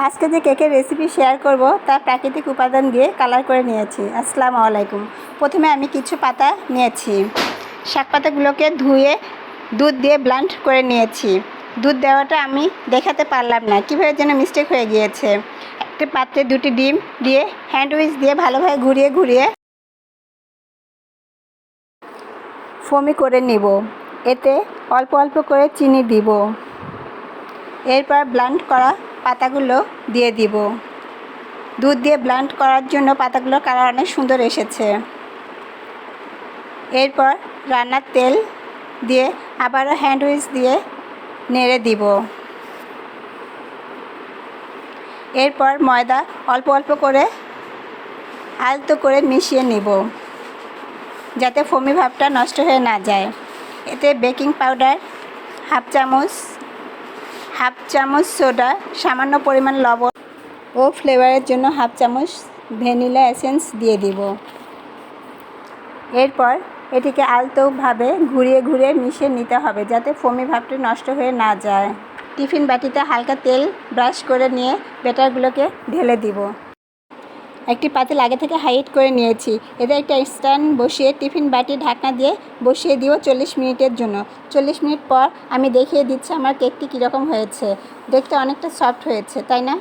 আজকে যে কেকের রেসিপি শেয়ার করব তা প্রাকৃতিক উপাদান দিয়ে কালার করে নিয়েছি। আসসালামু আলাইকুম। প্রথমে আমি কিছু পাতা নিয়েছি। শাক পাতাগুলোকে ধুয়ে দুধ দিয়ে ব্লেন্ড করে নিয়েছি। দুধ দেওয়াটা আমি দেখাতে পারলাম না, কীভাবে যেন মিস্টেক হয়ে গিয়েছে। একটা পাত্রে 2টি ডিম দিয়ে হ্যান্ড উইচ দিয়ে ভালোভাবে ঘুরিয়ে ঘুরিয়ে ফোমি করে নিব। এতে অল্প অল্প করে চিনি দিব। এরপর ব্লেন্ড করা পাতাগুলো দিয়ে দিব। দুধ দিয়ে ব্লেন্ড করার জন্য পাতাগুলোর কালার অনেক সুন্দর এসেছে। এরপর রান্নার তেল দিয়ে আবারও হ্যান্ড উইচ দিয়ে নেড়ে দিব। এরপর ময়দা অল্প অল্প করে আলতো করে মিশিয়ে নিব, যাতে ফোমি ভাবটা নষ্ট হয়ে না যায়। এতে বেকিং পাউডার হাফ চামচ সোডা, সামান্য পরিমাণ লবণ ও ফ্লেভারের জন্য হাফ চামচ ভ্যানিলা এসেন্স দিয়ে দিব। এরপর এটিকে আলতোভাবে ঘুরিয়ে ঘুরিয়ে মিশিয়ে নিতে হবে, যাতে ফোমি ভাবটি নষ্ট হয়ে না যায়। টিফিন বাটিতে হালকা তেল ব্রাশ করে নিয়ে ব্যাটারগুলোকে ঢেলে দিব। একটি পাতিল আগে থেকে হাইট করে নিয়েছি। এতে একটা স্ট্যান্ড বসিয়ে টিফিন বাটি ঢাকনা দিয়ে বসিয়ে দিব 40 মিনিটের জন্য। 40 মিনিট পর আমি দেখিয়ে দিচ্ছি আমার কেকটি কীরকম হয়েছে। দেখতে অনেকটা সফট হয়েছে, তাই না?